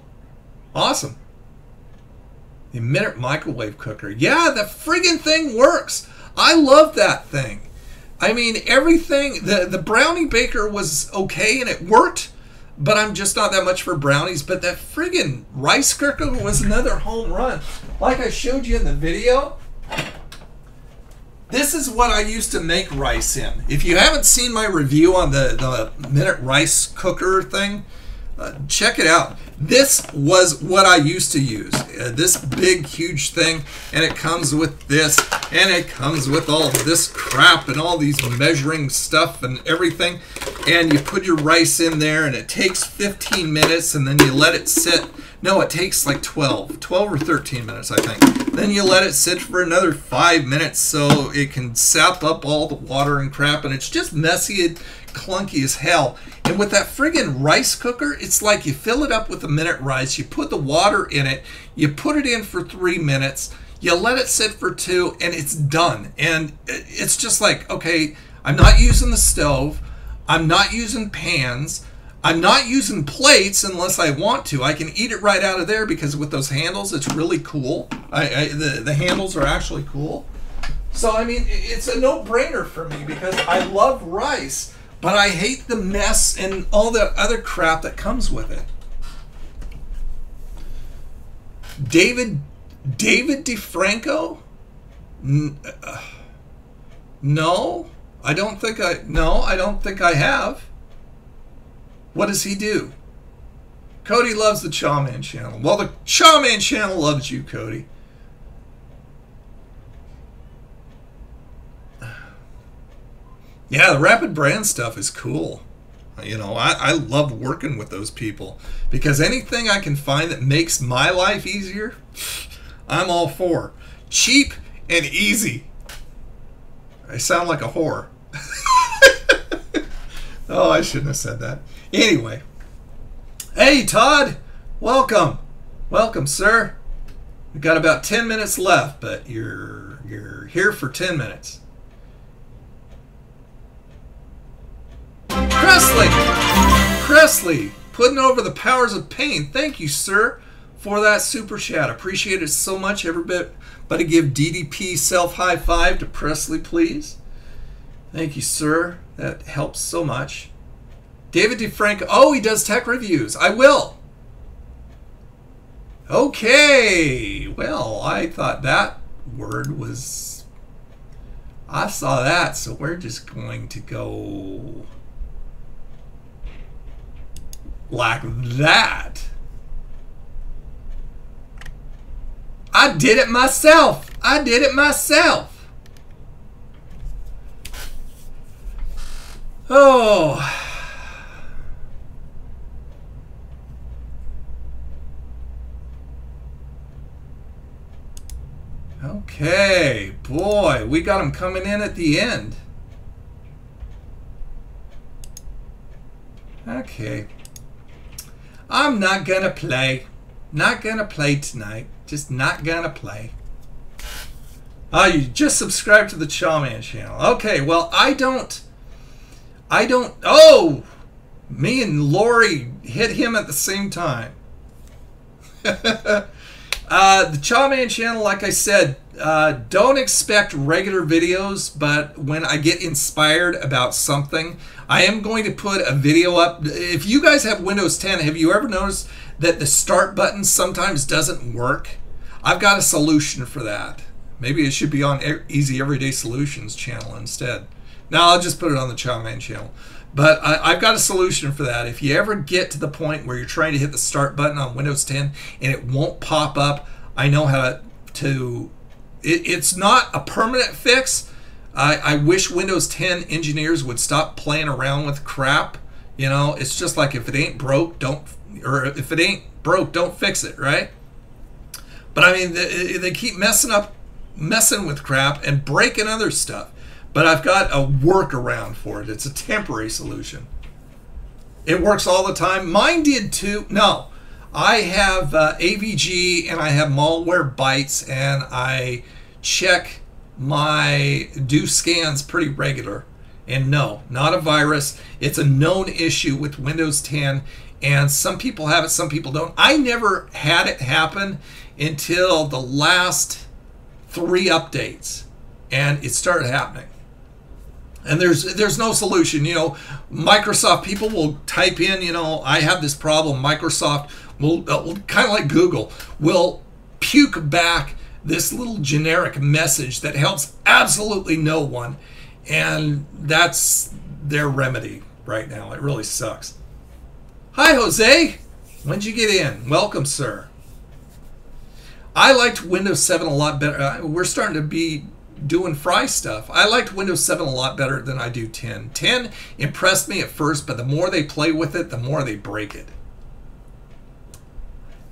Awesome. The minute microwave cooker. Yeah, the friggin' thing works. I love that thing. I mean, everything, the brownie baker was okay and it worked, but I'm just not that much for brownies. But that friggin' rice cooker was another home run. Like I showed you in the video, this is what I used to make rice in. If you haven't seen my review on the minute rice cooker thing, check it out. This was what I used to use. This big, huge thing, and it comes with this, and it comes with all of this crap and all these measuring stuff and everything. And you put your rice in there, and it takes 15 minutes, and then you let it sit. No, it takes like 12 or 13 minutes, I think. Then you let it sit for another 5 minutes so it can sap up all the water and crap, and it's just messy and clunky as hell. And with that friggin' rice cooker, it's like you fill it up with a minute rice, you put the water in it, you put it in for 3 minutes, you let it sit for 2, and it's done. And it's just like, okay, I'm not using the stove, I'm not using pans, I'm not using plates unless I want to. I can eat it right out of there because with those handles, it's really cool. The handles are actually cool. So, I mean, it's a no-brainer for me because I love rice, but I hate the mess and all the other crap that comes with it. David DeFranco? No, I don't think I have. What does he do? Cody loves the Chaw Man channel. Well, the Chaw Man channel loves you, Cody. Yeah, the Rapid Brand stuff is cool. You know, I love working with those people because anything I can find that makes my life easier, I'm all for. Cheap and easy. I sound like a whore. Oh, I shouldn't have said that. Anyway. Hey, Todd. Welcome. Welcome, sir. We've got about 10 minutes left, but you're here for 10 minutes. Presley, putting over the powers of pain. Thank you, sir, for that super chat. Appreciate it so much. Everybody give DDP self high five to Presley, please. Thank you, sir. That helps so much. David DeFranco. Oh, he does tech reviews. I will. Okay. Well, I thought that word was... I saw that, so we're just going to go like that. I did it myself. I did it myself. Oh. Okay, boy, we got them coming in at the end. Okay. I'm not gonna play. Not gonna play tonight. Just not gonna play. Oh, you just subscribed to the Chaw Man channel. Okay, well, I don't... Oh! Me and Lori hit him at the same time. The Chaw Man channel, like I said, don't expect regular videos, but when I get inspired about something, I am going to put a video up. If you guys have Windows 10, have you ever noticed that the start button sometimes doesn't work? I've got a solution for that. Maybe it should be on Easy Everyday Solutions channel instead. Now I'll just put it on the Chaw Man channel. But I've got a solution for that. If you ever get to the point where you're trying to hit the start button on Windows 10 and it won't pop up, I know how to it's not a permanent fix. I wish Windows 10 engineers would stop playing around with crap. You know, it's just like if it ain't broke, don't fix it, right? But I mean, they keep messing with crap and breaking other stuff. But I've got a workaround for it. It's a temporary solution. It works all the time. Mine did too. No, I have AVG and I have malware bytes, and I check my do scans pretty regular. And no, not a virus. It's a known issue with Windows 10, and some people have it, some people don't. I never had it happen until the last 3 updates, and it started happening. And there's no solution. You know, Microsoft, people will type in, you know, I have this problem. Microsoft will kind of like Google, will puke back this little generic message that helps absolutely no one. And that's their remedy right now. It really sucks. Hi, Jose. When'd you get in? Welcome, sir. I liked Windows 7 a lot better. We're starting to be doing fry stuff. I liked Windows 7 a lot better than I do 10. 10 impressed me at first, but the more they play with it, the more they break it.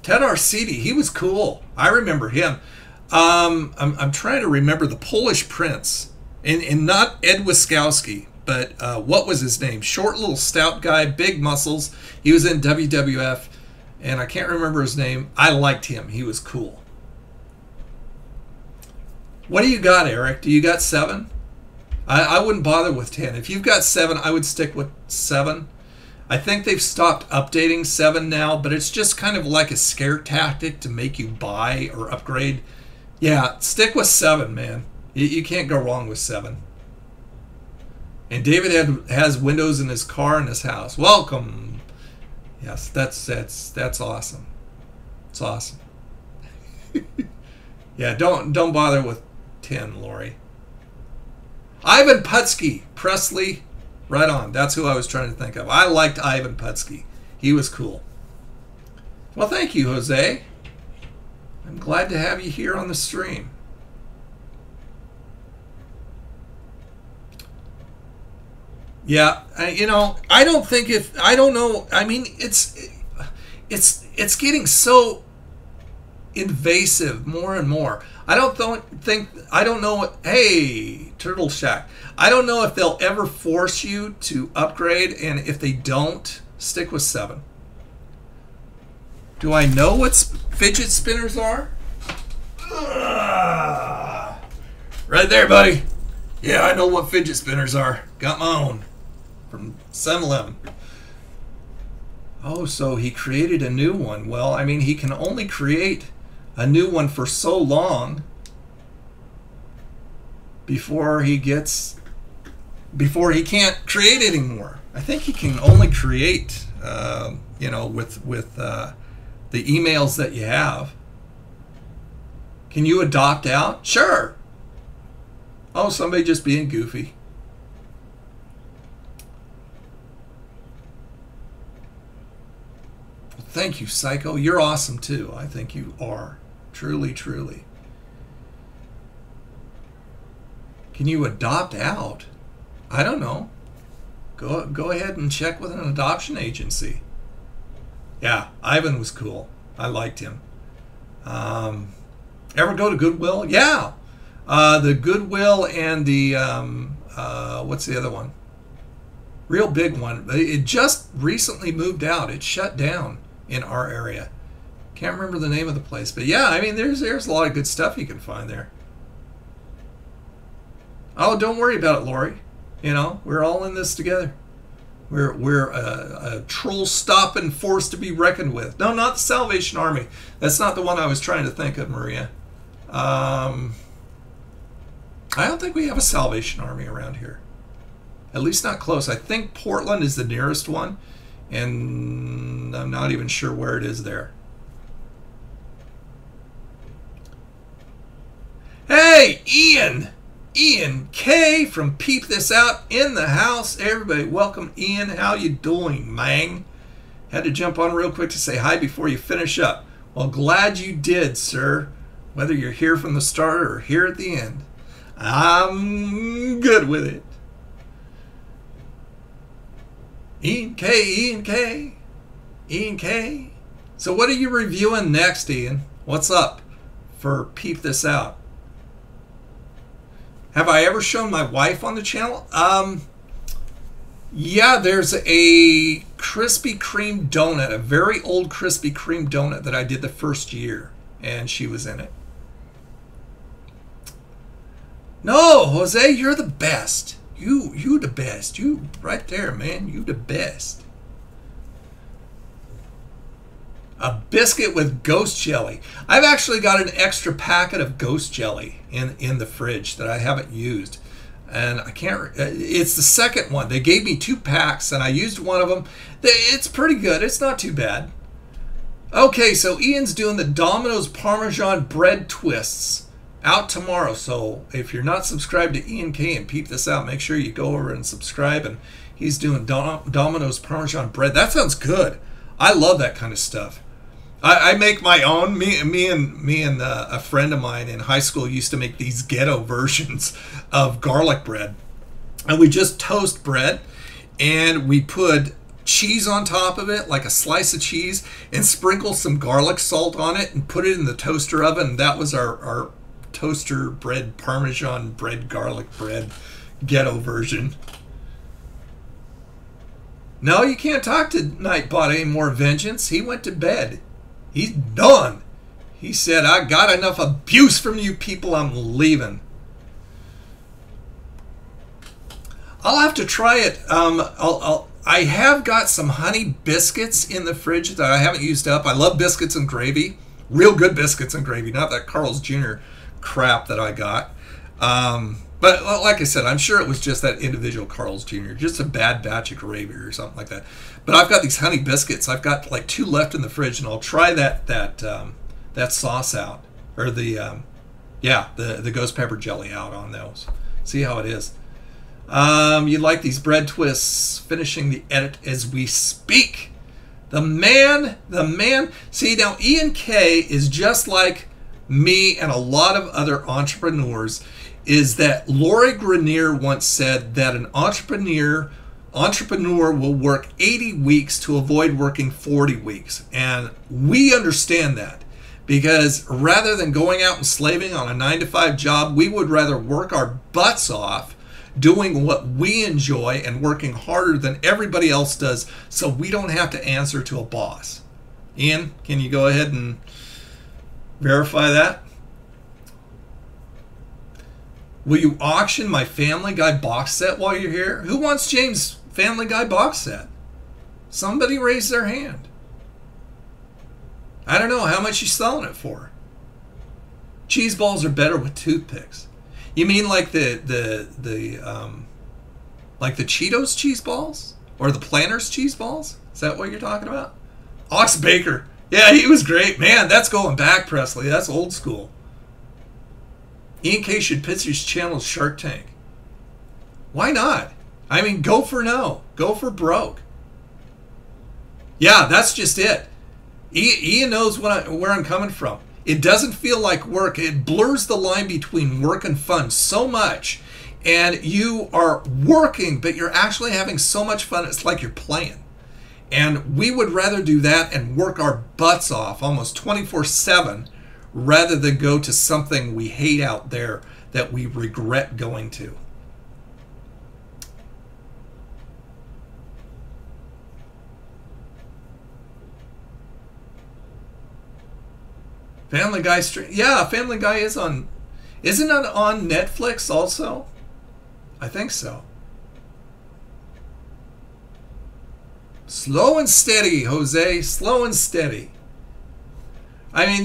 Ted Arcidi, he was cool. I remember him. I'm trying to remember the Polish prince, and not Ed Wiskowski, but what was his name? Short little stout guy, big muscles. He was in WWF, and I can't remember his name. I liked him. He was cool. What do you got, Eric? Do you got 7? I wouldn't bother with 10. If you've got 7, I would stick with 7. I think they've stopped updating 7 now, but it's just kind of like a scare tactic to make you buy or upgrade. Yeah, stick with 7, man. You can't go wrong with 7. And David has windows in his car and his house. Welcome. Yes, that's awesome. It's awesome. Yeah, don't bother with 10, Lori. Ivan Putski, Presley, right on. That's who I was trying to think of. I liked Ivan Putski. He was cool. Well, thank you, Jose. I'm glad to have you here on the stream. Yeah, you know, I don't know. I mean, it's getting so invasive more and more. I don't know. Hey, Turtle Shack. I don't know if they'll ever force you to upgrade, and if they don't, stick with 7. Do I know what fidget spinners are? Right there, buddy. Yeah, I know what fidget spinners are. Got my own from 7-Eleven. Oh, so he created a new one. Well, I mean, he can only create a new one for so long before he can't create anymore. I think he can only create, you know, with the emails that you have. Can you adopt out? Sure. Oh, somebody just being goofy. Thank you, Psycho. You're awesome, too. I think you are. Truly, truly. Can you adopt out? I don't know. Go ahead and check with an adoption agency. Yeah, Ivan was cool. I liked him. Ever go to Goodwill? Yeah. The Goodwill and the, what's the other one? Real big one. It just recently moved out. It shut down in our area. Can't remember the name of the place, but yeah, I mean, there's a lot of good stuff you can find there. Oh, don't worry about it, Lori. You know, we're all in this together. We're a troll stopping force to be reckoned with. No, not the Salvation Army. That's not the one I was trying to think of, Maria. I don't think we have a Salvation Army around here. At least not close. I think Portland is the nearest one, and I'm not even sure where it is there. Hey, Ian K from Peep This Out in the house. Everybody, welcome, Ian. How you doing, man? Had to jump on real quick to say hi before you finish up. Well, glad you did, sir. Whether you're here from the start or here at the end, I'm good with it. Ian K. So what are you reviewing next, Ian? What's up for Peep This Out? Have I ever shown my wife on the channel? Yeah, there's a Krispy Kreme donut, a very old Krispy Kreme donut that I did the first year, and she was in it. No, Jose, you're the best. You the best. You right there, man. You the best. A biscuit with ghost jelly. I've actually got an extra packet of ghost jelly in the fridge that I haven't used. And I can't, it's the second one. They gave me 2 packs and I used one of them. It's pretty good. It's not too bad. Okay, so Ian's doing the Domino's Parmesan bread twists out tomorrow. So if you're not subscribed to Ian K and Peep This Out, make sure you go over and subscribe. And he's doing Domino's Parmesan bread. That sounds good. I love that kind of stuff. I make my own. Me and a friend of mine in high school used to make these ghetto versions of garlic bread, and we just toast bread, and we put cheese on top of it, like a slice of cheese, and sprinkle some garlic salt on it, and put it in the toaster oven. That was our toaster bread, Parmesan bread, garlic bread, ghetto version. No, you can't talk to Nightbot anymore, Vengeance. He went to bed. He's done. He said, I got enough abuse from you people. I'm leaving. I'll have to try it. I have got some honey biscuits in the fridge that I haven't used up. I love biscuits and gravy. Real good biscuits and gravy, not that Carl's Jr. crap that I got. But like I said, I'm sure it was just that individual Carl's Jr., just a bad batch of gravy or something like that. But I've got these honey biscuits. I've got like 2 left in the fridge, and I'll try that sauce out, or the ghost pepper jelly out on those. See how it is. You like these bread twists? Finishing the edit as we speak. The man. See, now Ian K is just like me and a lot of other entrepreneurs. Is that Lori Grenier once said that an entrepreneur will work 80 weeks to avoid working 40 weeks. And we understand that, because rather than going out and slaving on a 9-to-5 job, we would rather work our butts off doing what we enjoy and working harder than everybody else does, so we don't have to answer to a boss. Ian, can you go ahead and verify that? Will you auction my Family Guy box set while you're here? Who wants James' Family Guy box set? Somebody raise their hand. I don't know how much you selling it for. Cheese balls are better with toothpicks. You mean like the Cheetos cheese balls or the Planters cheese balls? Is that what you're talking about? Ox Baker. Yeah, he was great, man. That's going back, Presley. That's old school. Ian K should pitch his channel as Shark Tank. Why not? I mean, go for no. Go for broke. Yeah, that's just it. Ian knows where I'm coming from. It doesn't feel like work. It blurs the line between work and fun so much. And you are working, but you're actually having so much fun, it's like you're playing. And we would rather do that and work our butts off almost 24/7 rather than go to something we hate out there that we regret going to. Family Guy stream. Yeah, Family Guy is on. Isn't it on Netflix also? I think so. Slow and steady, Jose. Slow and steady. I mean,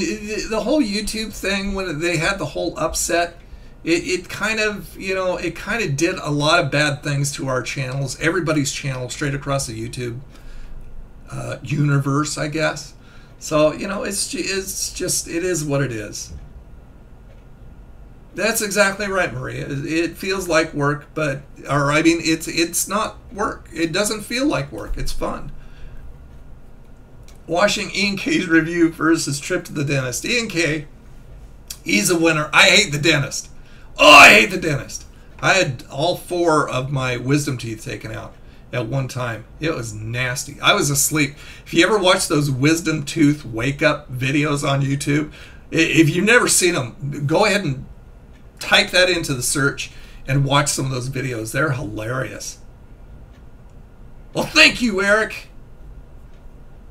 the whole YouTube thing, when they had the whole upset, it kind of, it kind of did a lot of bad things to our channels, everybody's channel, straight across the YouTube universe, I guess. So, it's just, it is what it is. That's exactly right, Maria. It feels like work, it's not work. It doesn't feel like work. It's fun. Watching Ian K's review versus trip to the dentist. Ian K, he's a winner. I hate the dentist. Oh, I hate the dentist. I had all 4 of my wisdom teeth taken out at one time. It was nasty. I was asleep. If you ever watch those wisdom tooth wake up videos on YouTube, if you've never seen them, go ahead and type that into the search and watch some of those videos. They're hilarious. Well, thank you, Eric.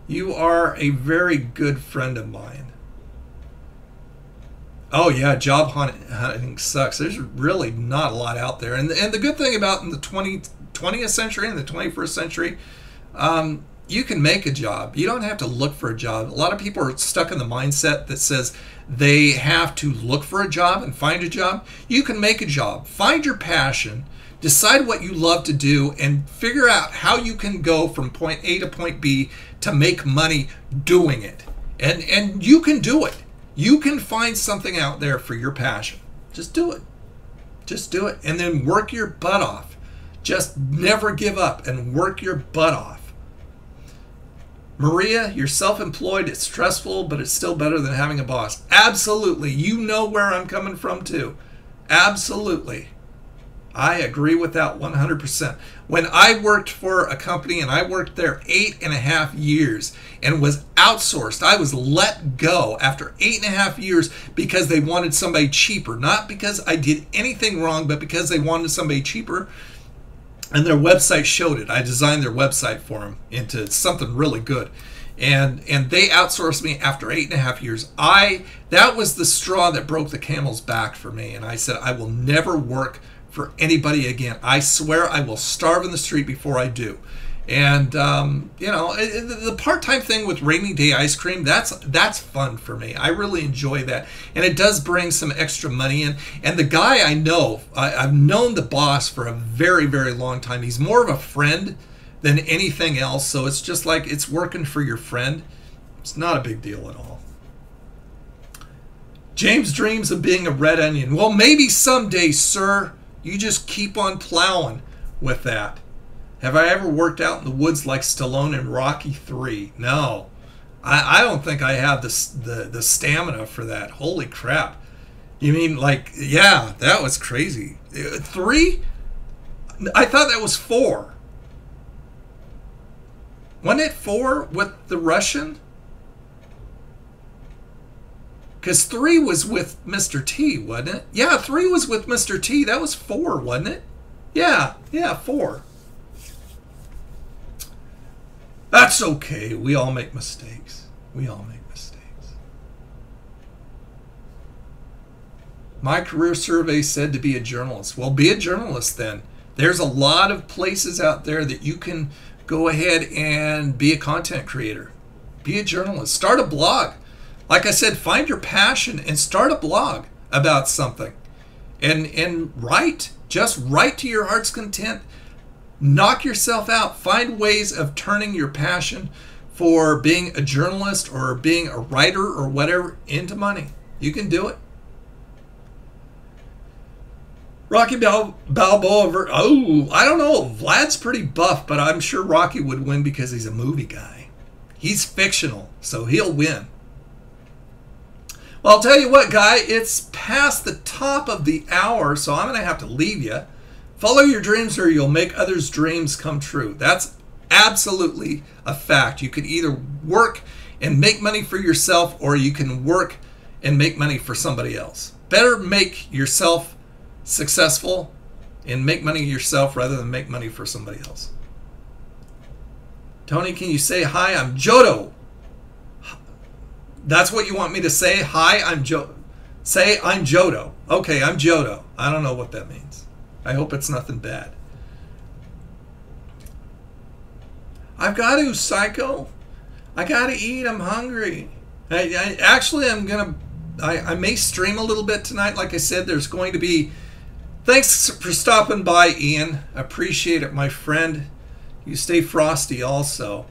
You are a very good friend of mine. Oh yeah, job hunting sucks. There's really not a lot out there. And the good thing about in the 20th century and the 21st century, you can make a job. You don't have to look for a job. A lot of people are stuck in the mindset that says they have to look for a job and find a job. You can make a job. Find your passion. Decide what you love to do and figure out how you can go from point A to point B to make money doing it. And you can do it. You can find something out there for your passion. Just do it. Just do it. And then work your butt off. Just never give up and work your butt off. Maria, you're self-employed. It's stressful, but it's still better than having a boss. Absolutely. You know where I'm coming from, too. Absolutely. I agree with that 100%. When I worked for a company, and I worked there 8.5 years and was outsourced, I was let go after 8.5 years because they wanted somebody cheaper. Not because I did anything wrong, but because they wanted somebody cheaper. And their website showed it. I designed their website for them into something really good. And they outsourced me after 8.5 years. That was the straw that broke the camel's back for me. And I said, I will never work for anybody again. I swear I will starve in the street before I do. And you know, the part-time thing with rainy day ice cream, that's fun for me. I really enjoy that, and it does bring some extra money in. And the guy I know, I've known the boss for a very, very long time. He's more of a friend than anything else, so it's just like it's working for your friend. It's not a big deal at all. James dreams of being a red onion. Well, maybe someday, sir. You just keep on plowing with that. Have I ever worked out in the woods like Stallone in Rocky 3? No. I don't think I have the stamina for that. Holy crap. You mean like, yeah, that was crazy. 3? I thought that was 4. Wasn't it 4 with the Russian? Because 3 was with Mr. T, wasn't it? Yeah, 3 was with Mr. T. That was 4, wasn't it? Yeah, 4. That's okay. We all make mistakes. We all make mistakes. My career survey said to be a journalist. Well, be a journalist then. There's a lot of places out there that you can go ahead and be a content creator. Be a journalist. Start a blog. Like I said, find your passion and start a blog about something. And write. Just write to your heart's content. Knock yourself out. Find ways of turning your passion for being a journalist or being a writer or whatever into money. You can do it. Rocky Balboa. Oh, I don't know. Vlad's pretty buff, but I'm sure Rocky would win because he's a movie guy. He's fictional, so he'll win. Well, I'll tell you what, guy. It's past the top of the hour, so I'm going to have to leave you. Follow your dreams or you'll make others' dreams come true. That's absolutely a fact. You can either work and make money for yourself or you can work and make money for somebody else. Better make yourself successful and make money yourself rather than make money for somebody else. Tony, can you say hi? I'm Jodo. That's what you want me to say? Hi, I'm Jodo. Say I'm Jodo. Okay, I'm Jodo. I don't know what that means. I hope it's nothing bad. I've got to, psycho. I got to eat. I'm hungry. Actually, I may stream a little bit tonight. Like I said, there's going to be... Thanks for stopping by, Ian. Appreciate it, my friend. You stay frosty also.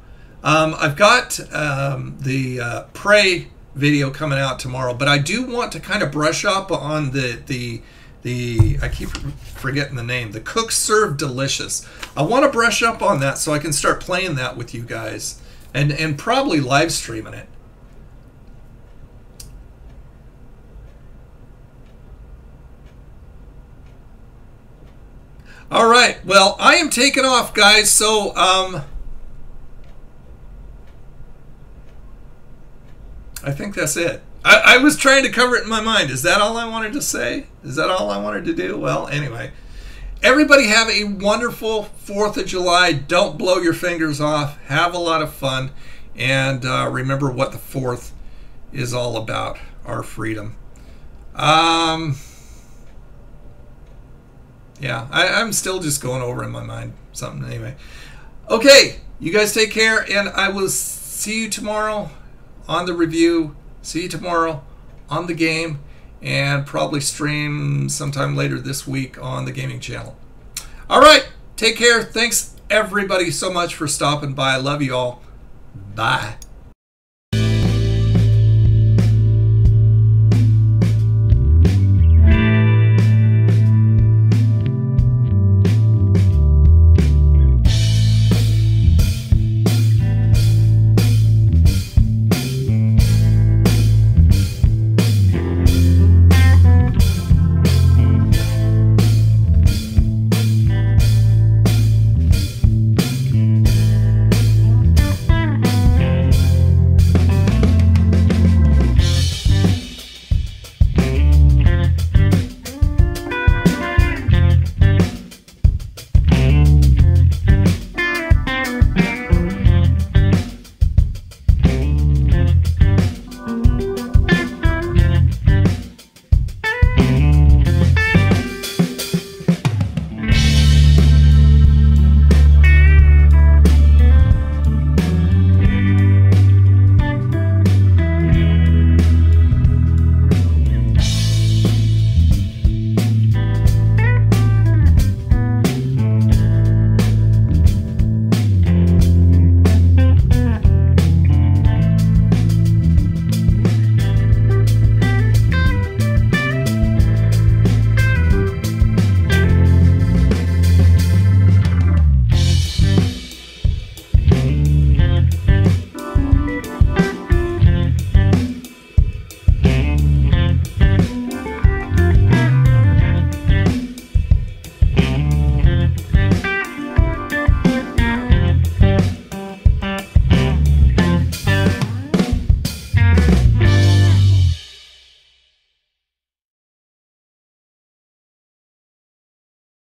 I've got the Pray video coming out tomorrow, but I do want to kind of brush up on the I keep forgetting the name, the Cook Serve Delicious. I want to brush up on that so I can start playing that with you guys and probably live streaming it. All right, well, I am taking off, guys, so I think that's it. I was trying to cover it in my mind. Is that all I wanted to say? Is that all I wanted to do? Well, anyway. Everybody have a wonderful 4th of July. Don't blow your fingers off. Have a lot of fun. And remember what the 4th is all about. Our freedom. Yeah, I'm still just going over in my mind something anyway. Okay, you guys take care. And I will see you tomorrow on the review. See you tomorrow on the game, and probably stream sometime later this week on the gaming channel. All right, take care. Thanks everybody so much for stopping by. I love you all. Bye.